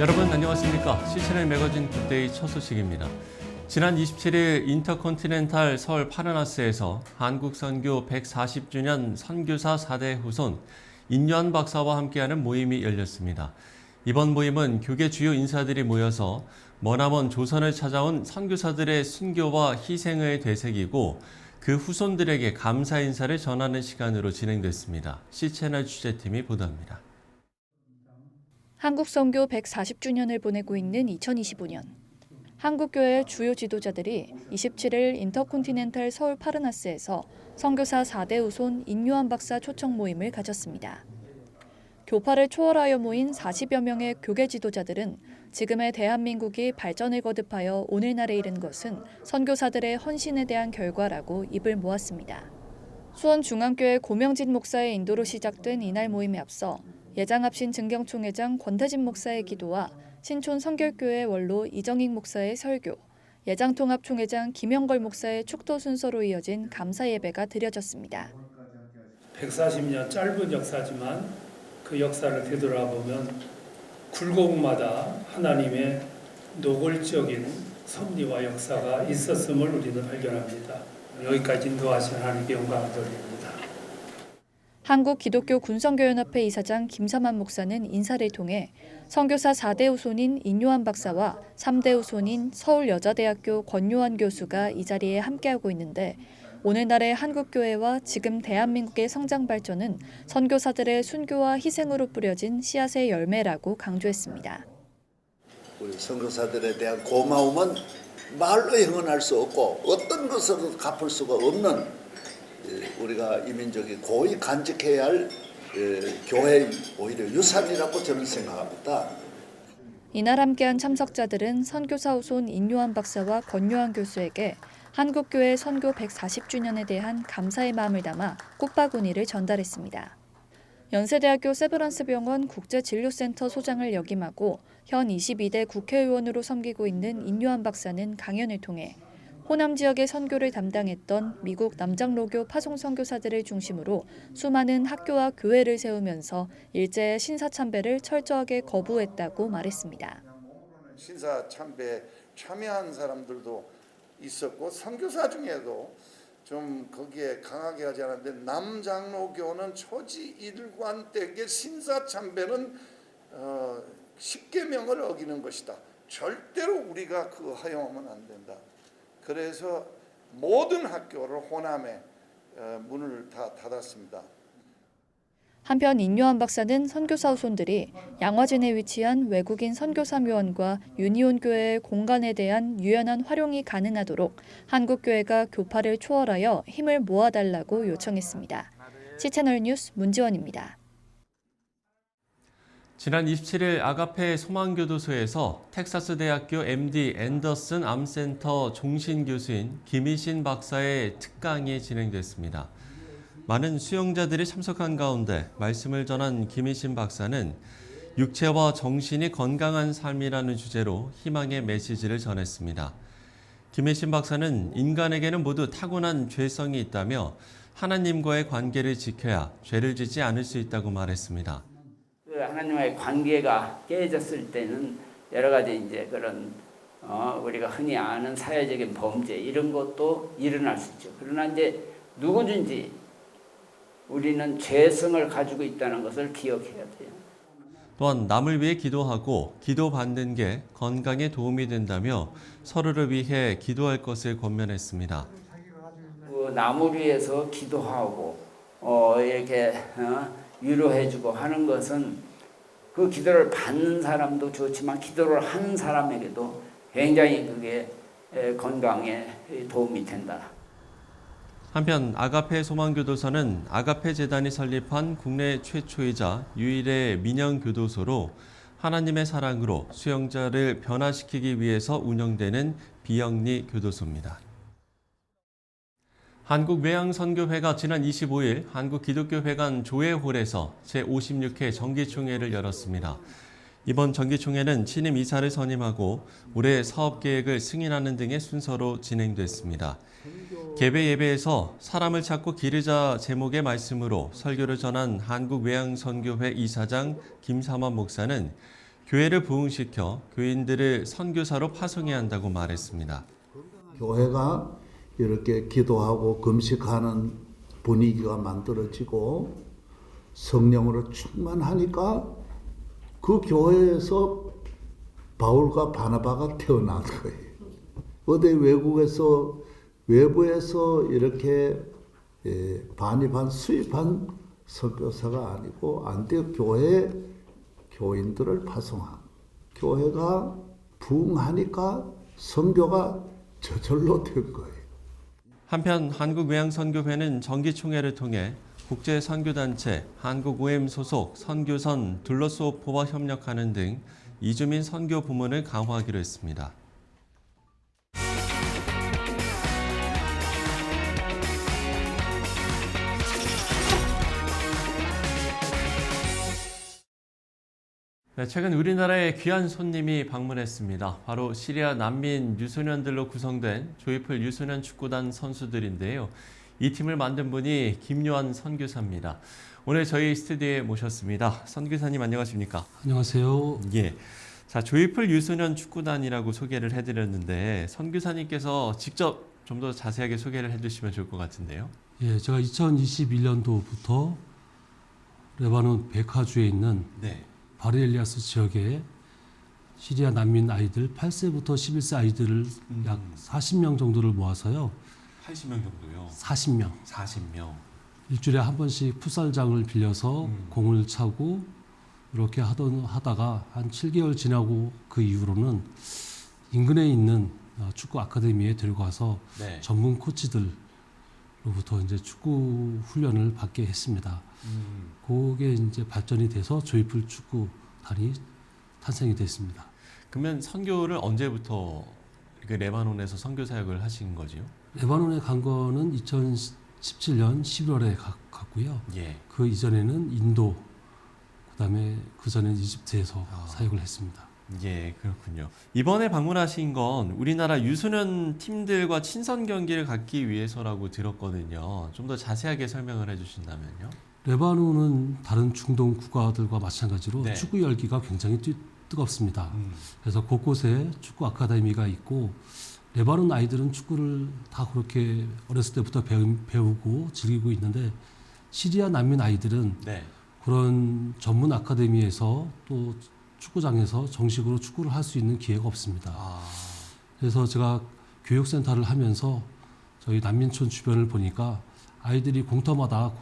여러분 안녕하십니까? CCNA 매거진 굿데이 첫 소식입니다. 지난 27일 인터컨티넨탈 서울 파르나스에서 한국 선교 140주년 선교사 4대 후손 인요한 박사와 함께하는 모임이 열렸습니다. 이번 모임은 교계 주요 인사들이 모여서 머나먼 조선을 찾아온 선교사들의 순교와 희생을 되새기고 그 후손들에게 감사 인사를 전하는 시간으로 진행됐습니다. CCNA 취재팀이 보도합니다. 한국 선교 140주년을 보내고 있는 2025년. 한국교회 주요 지도자들이 27일 인터컨티넨탈 서울 파르나스에서 선교사 4대 후손 인요한 박사 초청 모임을 가졌습니다. 교파를 초월하여 모인 40여 명의 교계 지도자들은 지금의 대한민국이 발전을 거듭하여 오늘날에 이른 것은 선교사들의 헌신에 대한 결과라고 입을 모았습니다. 수원중앙교회 고명진 목사의 인도로 시작된 이날 모임에 앞서 예장합신 증경총회장 권태진 목사의 기도와 신촌 성결교회 원로 이정익 목사의 설교, 예장통합총회장 김영걸 목사의 축도 순서로 이어진 감사 예배가 드려졌습니다. 140년 짧은 역사지만 그 역사를 되돌아보면 굴곡마다 하나님의 노골적인 섭리와 역사가 있었음을 우리는 발견합니다. 여기까지 인도하신 하나님께 영광을 돌립니다. 한국기독교군성교연합회 이사장 김삼환 목사는 인사를 통해 선교사 4대 후손인 인요한 박사와 3대 후손인 서울여자대학교 권요한 교수가 이 자리에 함께하고 있는데 오늘날의 한국교회와 지금 대한민국의 성장 발전은 선교사들의 순교와 희생으로 뿌려진 씨앗의 열매라고 강조했습니다. 우리 선교사들에 대한 고마움은 말로 형언할 수 없고 어떤 것으로도 갚을 수가 없는 우리가 이 민족이 고이 간직해야 할 교회의 오히려 유산이라고 저는 생각합니다. 이날 함께한 참석자들은 선교사 후손 인요한 박사와 권요한 교수에게 한국교회 선교 140주년에 대한 감사의 마음을 담아 꽃바구니를 전달했습니다. 연세대학교 세브란스병원 국제진료센터 소장을 역임하고 현 22대 국회의원으로 섬기고 있는 인요한 박사는 강연을 통해 호남 지역의 선교를 담당했던 미국 남장로교 파송 선교사들을 중심으로 수많은 학교와 교회를 세우면서 일제의 신사참배를 철저하게 거부했다고 말했습니다. 신사참배에 참여한 사람들도 있었고 선교사 중에도 좀 거기에 강하게 하지 않았는데 남장로교는 초지일관되게 신사참배는 십계명을 어기는 것이다. 절대로 우리가 그거 허용하면 안 된다. 그래서 모든 학교를 호남에 문을 다 닫았습니다. 한편 인요한 박사는 선교사 후손들이 양화진에 위치한 외국인 선교사묘원과 유니온 교회의 공간에 대한 유연한 활용이 가능하도록 한국교회가 교파를 초월하여 힘을 모아달라고 요청했습니다. CCNA 뉴스 문지원입니다. 지난 27일 아가페 소망교도소에서 텍사스 대학교 MD 앤더슨 암센터 종신교수인 김희신 박사의 특강이 진행됐습니다. 많은 수용자들이 참석한 가운데 말씀을 전한 김희신 박사는 육체와 정신이 건강한 삶이라는 주제로 희망의 메시지를 전했습니다. 김희신 박사는 인간에게는 모두 타고난 죄성이 있다며 하나님과의 관계를 지켜야 죄를 짓지 않을 수 있다고 말했습니다. 하나님과의 관계가 깨졌을 때는 여러 가지 이제 그런 우리가 흔히 아는 사회적인 범죄 이런 것도 일어날 수 있죠. 그러나 이제 누구든지 우리는 죄성을 가지고 있다는 것을 기억해야 돼요. 또한 남을 위해 기도하고 기도받는 게 건강에 도움이 된다며 서로를 위해 기도할 것을 권면했습니다. 남을 위해서 기도하고 이렇게 위로해주고 하는 것은 그 기도를 받는 사람도 좋지만 기도를 하는 사람에게도 굉장히 그게 건강에 도움이 된다. 한편 아가페 소망교도소는 아가페 재단이 설립한 국내 최초이자 유일의 민영교도소로 하나님의 사랑으로 수용자를 변화시키기 위해서 운영되는 비영리 교도소입니다. 한국외양선교회가 지난 25일 한국기독교회관 조회홀에서 제56회 정기총회를 열었습니다. 이번 정기총회는 신임 이사를 선임하고 올해 사업계획을 승인하는 등의 순서로 진행됐습니다. 개배 예배에서 사람을 찾고 기르자 제목의 말씀으로 설교를 전한 한국외양선교회 이사장 김삼환 목사는 교회를 부흥시켜 교인들을 선교사로 파송해야 한다고 말했습니다. 교회가 이렇게 기도하고 금식하는 분위기가 만들어지고 성령으로 충만하니까 그 교회에서 바울과 바나바가 태어난 거예요. 어디 외부에서 이렇게 반입한 수입한 선교사가 아니고 안디옥 교회 교인들을 파송한, 교회가 부흥하니까 선교가 저절로 된 거예요. 한편 한국외양선교회는 정기총회를 통해 국제선교단체 한국OM 소속 선교선 둘러스오퍼와 협력하는 등 이주민 선교 부문을 강화하기로 했습니다. 네, 최근 우리나라에 귀한 손님이 방문했습니다. 바로 시리아 난민 유소년들로 구성된 조이풀 유소년 축구단 선수들인데요. 이 팀을 만든 분이 김요한 선교사입니다. 오늘 저희 스튜디오에 모셨습니다. 선교사님 안녕하십니까? 안녕하세요. 예. 자, 조이풀 유소년 축구단이라고 소개를 해드렸는데 선교사님께서 직접 좀 더 자세하게 소개를 해주시면 좋을 것 같은데요. 예, 제가 2021년도부터 레바논 베카주에 있는 네. 바르엘리아스 지역에 시리아 난민 아이들 8세부터 11세 아이들을 약 40명 정도를 모아서요. 80명 정도요. 40명. 40명. 일주일에 한 번씩 풋살장을 빌려서 공을 차고 이렇게 하다가 한 7개월 지나고 그 이후로는 인근에 있는 축구 아카데미에 데리고 가서 네. 전문 코치들로부터 이제 축구 훈련을 받게 했습니다. 그게 이제 발전이 돼서 조이풀 축구단이 탄생이 됐습니다. 그러면 선교를 언제부터 그 레바논에서 선교 사역을 하신 거지요? 레바논에 간 거는 2017년 11월에 갔고요. 예. 그 이전에는 인도, 그다음에 그 전에 이집트에서 사역을 했습니다. 예, 그렇군요. 이번에 방문하신 건 우리나라 유소년 팀들과 친선 경기를 갖기 위해서라고 들었거든요. 좀 더 자세하게 설명을 해주신다면요. 레바논은 다른 중동 국가들과 마찬가지로 네. 축구 열기가 굉장히 뜨겁습니다. 그래서 곳곳에 축구 아카데미가 있고 레바논 아이들은 축구를 다 그렇게 어렸을 때부터 배우고 즐기고 있는데 시리아 난민 아이들은 네. 그런 전문 아카데미에서 또 축구장에서 정식으로 축구를 할 수 있는 기회가 없습니다. 그래서 제가 교육센터를 하면서 저희 난민촌 주변을 보니까 아이들이 공터마다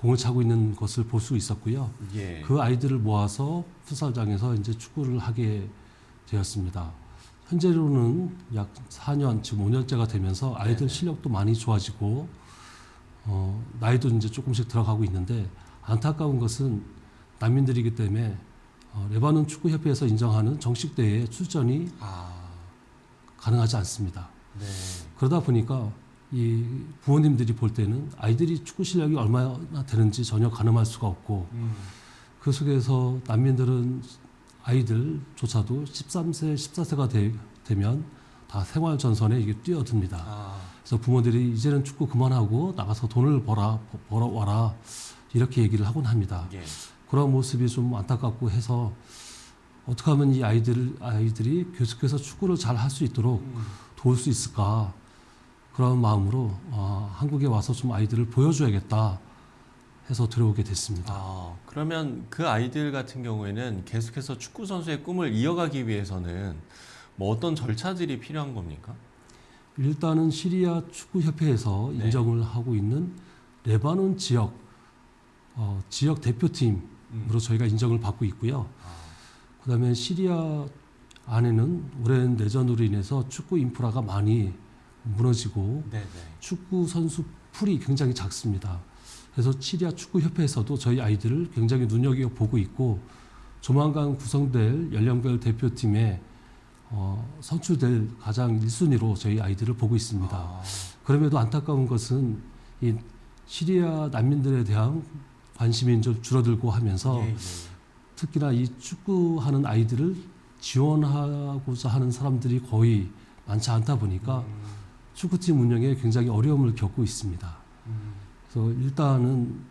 공을 차고 있는 것을 볼 수 있었고요. 예. 그 아이들을 모아서 풋살장에서 이제 축구를 하게 되었습니다. 현재로는 약 4년, 지금 5년째가 되면서 아이들 실력도 많이 좋아지고 나이도 이제 조금씩 들어가고 있는데 안타까운 것은 난민들이기 때문에 레바논 축구협회에서 인정하는 정식 대회에 출전이 가능하지 않습니다. 네. 그러다 보니까 이 부모님들이 볼 때는 아이들이 축구 실력이 얼마나 되는지 전혀 가늠할 수가 없고 그 속에서 난민들은 아이들조차도 13세, 14세가 되면 다 생활 전선에 이게 뛰어듭니다. 그래서 부모들이 이제는 축구 그만하고 나가서 돈을 벌어 와라 이렇게 얘기를 하곤 합니다. 예. 그런 모습이 좀 안타깝고 해서 어떻게 하면 이 아이들이 계속해서 축구를 잘 할 수 있도록 도울 수 있을까 그런 마음으로 한국에 와서 좀 아이들을 보여줘야겠다 해서 들어오게 됐습니다. 그러면 그 아이들 같은 경우에는 계속해서 축구 선수의 꿈을 이어가기 위해서는 뭐 어떤 절차들이 필요한 겁니까? 일단은 시리아 축구협회에서 네. 인정을 하고 있는 레바논 지역 대표팀으로 저희가 인정을 받고 있고요. 그다음에 시리아 안에는 오랜 내전으로 인해서 축구 인프라가 많이 무너지고 네네. 축구 선수 풀이 굉장히 작습니다. 그래서 시리아 축구협회에서도 저희 아이들을 굉장히 눈여겨보고 있고 조만간 구성될 연령별 대표팀에 선출될 가장 1순위로 저희 아이들을 보고 있습니다. 그럼에도 안타까운 것은 이 시리아 난민들에 대한 관심이 좀 줄어들고 하면서 특히나 이 축구하는 아이들을 지원하고자 하는 사람들이 거의 많지 않다 보니까 축구팀 운영에 굉장히 어려움을 겪고 있습니다. 그래서 일단은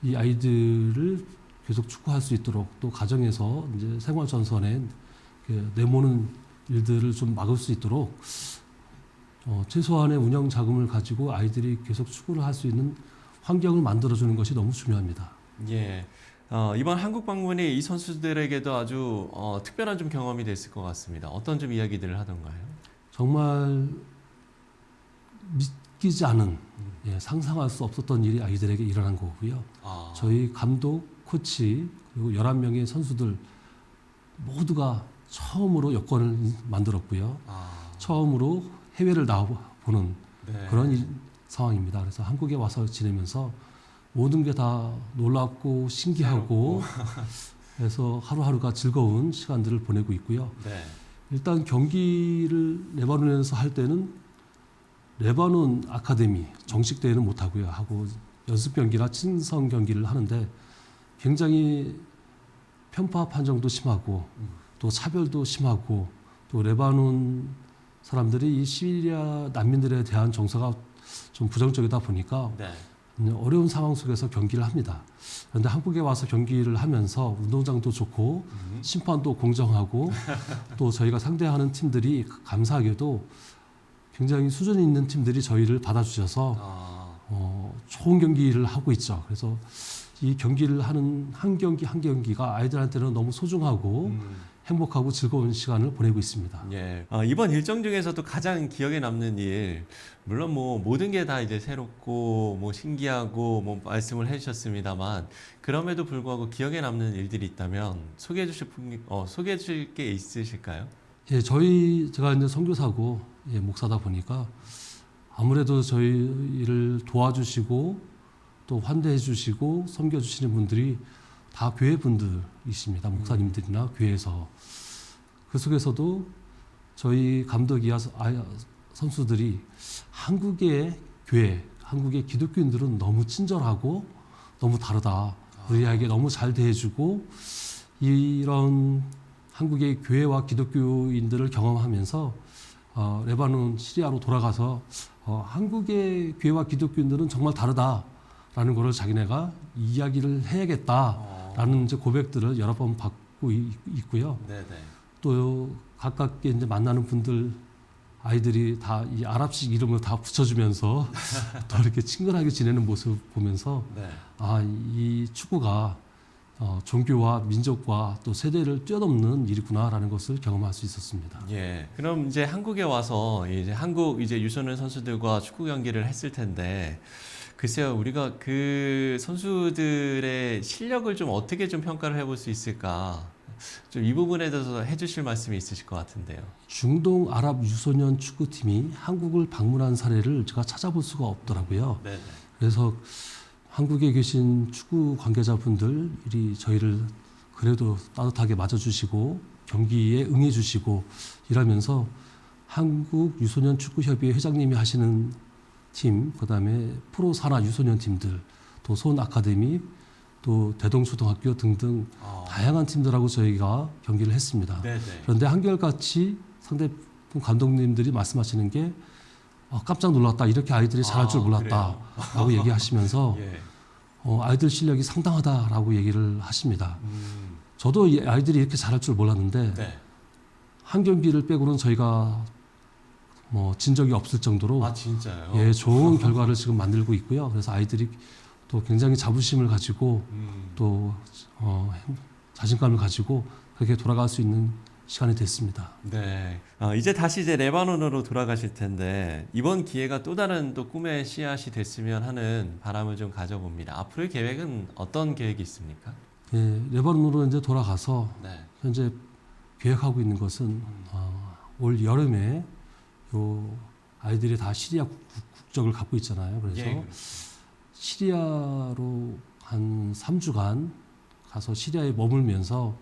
이 아이들을 계속 축구할 수 있도록 또 가정에서 이제 생활 전선에 내모는 일들을 좀 막을 수 있도록 최소한의 운영 자금을 가지고 아이들이 계속 축구를 할 수 있는 환경을 만들어주는 것이 너무 중요합니다. 예. 이번 한국 방문이 이 선수들에게도 아주 특별한 좀 경험이 됐을 것 같습니다. 어떤 좀 이야기들을 하던가요? 정말 믿기지 않은 상상할 수 없었던 일이 아이들에게 일어난 거고요. 저희 감독, 코치 그리고 11명의 선수들 모두가 처음으로 여권을 만들었고요. 처음으로 해외를 나와보는 네. 그런 상황입니다. 그래서 한국에 와서 지내면서 모든 게 다 놀랍고 신기하고 그래서 하루하루가 즐거운 시간들을 보내고 있고요. 네. 일단 경기를 레바논에서 할 때는 레바논 아카데미 정식 대회는 못 하고요. 하고 연습 경기나 친선 경기를 하는데 굉장히 편파 판정도 심하고 또 차별도 심하고 또 레바논 사람들이 이 시리아 난민들에 대한 정서가 좀 부정적이다 보니까 네. 어려운 상황 속에서 경기를 합니다. 그런데 한국에 와서 경기를 하면서 운동장도 좋고 심판도 공정하고 또 저희가 상대하는 팀들이 감사하게도 굉장히 수준 있는 팀들이 저희를 받아주셔서 좋은 경기를 하고 있죠. 그래서 이 경기를 하는 한 경기 한 경기가 아이들한테는 너무 소중하고 행복하고 즐거운 시간을 보내고 있습니다. 예. 이번 일정 중에서도 가장 기억에 남는 일, 물론 뭐 모든 게 다 이제 새롭고 뭐 신기하고 뭐 말씀을 해주셨습니다만 그럼에도 불구하고 기억에 남는 일들이 있다면 소개해 주실 게 있으실까요? 예, 제가 이제 선교사고 목사다 보니까 아무래도 저희를 도와주시고 또 환대해 주시고 섬겨 주시는 분들이 다 교회 분들이십니다. 목사님들이나 교회에서. 그 속에서도 저희 감독이야 선수들이 한국의 교회, 한국의 기독교인들은 너무 친절하고 너무 다르다. 우리에게 너무 잘 대해주고 이런 한국의 교회와 기독교인들을 경험하면서 레바논, 시리아로 돌아가서 한국의 교회와 기독교인들은 정말 다르다라는 것을 자기네가 이야기를 해야겠다라는 이제 고백들을 여러 번 받고 있고요. 네네. 또 가깝게 이제 만나는 분들 아이들이 다 이 아랍식 이름을 다 붙여주면서 더 이렇게 친근하게 지내는 모습 보면서 네. 이 축구가 종교와 민족과 또 세대를 뛰어넘는 일이구나라는 것을 경험할 수 있었습니다. 예. 그럼 이제 한국에 와서 이제 한국 이제 유소년 선수들과 축구 경기를 했을 텐데 글쎄요, 우리가 그 선수들의 실력을 좀 어떻게 좀 평가를 해볼 수 있을까? 좀 이 부분에 대해서 해주실 말씀이 있으실 것 같은데요. 중동 아랍 유소년 축구팀이 한국을 방문한 사례를 제가 찾아볼 수가 없더라고요. 네네. 그래서 한국에 계신 축구 관계자분들이 저희를 그래도 따뜻하게 맞아주시고 경기에 응해주시고 이러면서 한국 유소년 축구협의회 회장님이 하시는 팀, 그다음에 프로 산하 유소년 팀들, 또 손 아카데미, 또 대동초등학교 등등 다양한 팀들하고 저희가 경기를 했습니다. 네네. 그런데 한결같이 상대편 감독님들이 말씀하시는 게 깜짝 놀랐다. 이렇게 아이들이 잘할 줄 몰랐다라고 얘기하시면서 예. 아이들 실력이 상당하다라고 얘기를 하십니다. 저도 이 아이들이 이렇게 잘할 줄 몰랐는데 네. 한 경기를 빼고는 저희가 진 적이 없을 정도로 진짜요? 예, 좋은 결과를 지금 만들고 있고요. 그래서 아이들이 또 굉장히 자부심을 가지고 또 자신감을 가지고 그렇게 돌아갈 수 있는 시간이 됐습니다. 네. 이제 다시 이제 레바논으로 돌아가실 텐데 이번 기회가 또 다른 또 꿈의 씨앗이 됐으면 하는 바람을 좀 가져봅니다. 앞으로의 계획은 어떤 계획이 있습니까? 예, 레바논으로 이제 돌아가서 네. 현재 계획하고 있는 것은 올 여름에 요 아이들이 다 시리아 국적을 갖고 있잖아요. 그래서 예, 그렇죠. 시리아로 한 3주간 가서 시리아에 머물면서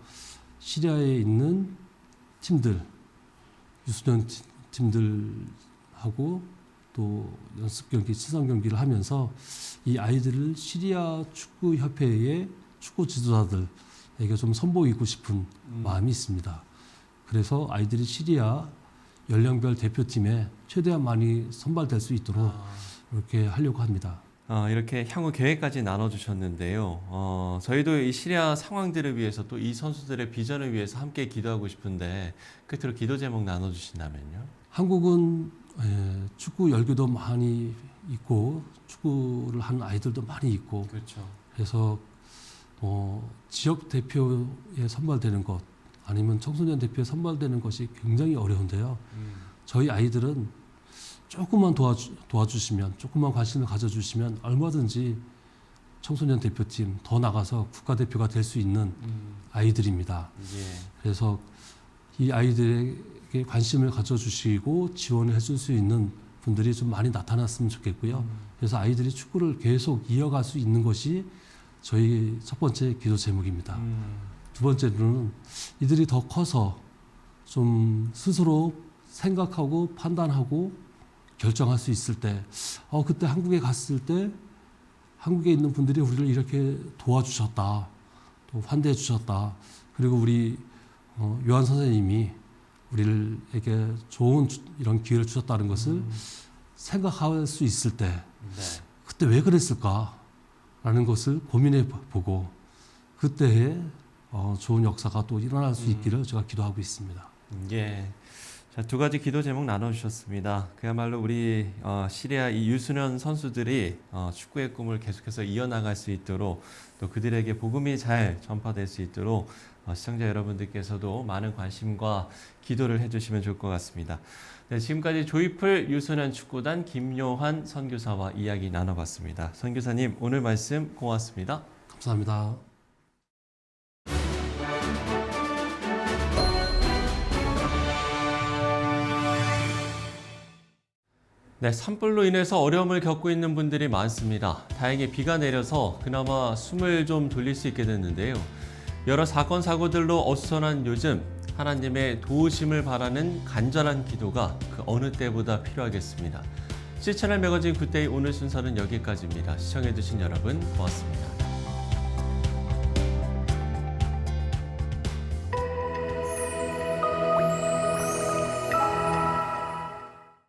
시리아에 있는 팀들, 유소년 팀들하고 또 연습 경기, 친선 경기를 하면서 이 아이들을 시리아 축구 협회의 축구 지도자들에게 좀 선보이고 싶은 마음이 있습니다. 그래서 아이들이 시리아 연령별 대표팀에 최대한 많이 선발될 수 있도록 이렇게 하려고 합니다. 이렇게 향후 계획까지 나눠주셨는데요. 저희도 이 시리아 상황들을 위해서 또 이 선수들의 비전을 위해서 함께 기도하고 싶은데 끝으로 기도 제목 나눠주신다면요. 한국은 축구 열기도 많이 있고 축구를 하는 아이들도 많이 있고 그렇죠. 그래서 지역 대표에 선발되는 것 아니면 청소년 대표에 선발되는 것이 굉장히 어려운데요. 저희 아이들은 조금만 도와주시면, 조금만 관심을 가져주시면 얼마든지 청소년 대표팀 더 나가서 국가대표가 될 수 있는 아이들입니다. 예. 그래서 이 아이들에게 관심을 가져주시고 지원을 해줄 수 있는 분들이 좀 많이 나타났으면 좋겠고요. 그래서 아이들이 축구를 계속 이어갈 수 있는 것이 저희 첫 번째 기도 제목입니다. 두 번째로는 이들이 더 커서 좀 스스로 생각하고 판단하고 결정할 수 있을 때, 그때 한국에 갔을 때 한국에 있는 분들이 우리를 이렇게 도와주셨다, 또 환대해 주셨다. 그리고 우리 요한 선생님이 우리에게 좋은 이런 기회를 주셨다는 것을 생각할 수 있을 때, 네. 그때 왜 그랬을까라는 것을 고민해 보고 그때에 좋은 역사가 또 일어날 수 있기를 제가 기도하고 있습니다. 예. 자, 두 가지 기도 제목 나눠주셨습니다. 그야말로 우리 시리아 이 유소년 선수들이 축구의 꿈을 계속해서 이어나갈 수 있도록 또 그들에게 복음이 잘 전파될 수 있도록 시청자 여러분들께서도 많은 관심과 기도를 해주시면 좋을 것 같습니다. 네, 지금까지 조이풀 유소년 축구단 김요한 선교사와 이야기 나눠봤습니다. 선교사님, 오늘 말씀 고맙습니다. 감사합니다. 네, 산불로 인해서 어려움을 겪고 있는 분들이 많습니다. 다행히 비가 내려서 그나마 숨을 좀 돌릴 수 있게 됐는데요. 여러 사건, 사고들로 어수선한 요즘 하나님의 도우심을 바라는 간절한 기도가 그 어느 때보다 필요하겠습니다. 시채널 매거진 굿데이 오늘 순서는 여기까지입니다. 시청해주신 여러분 고맙습니다.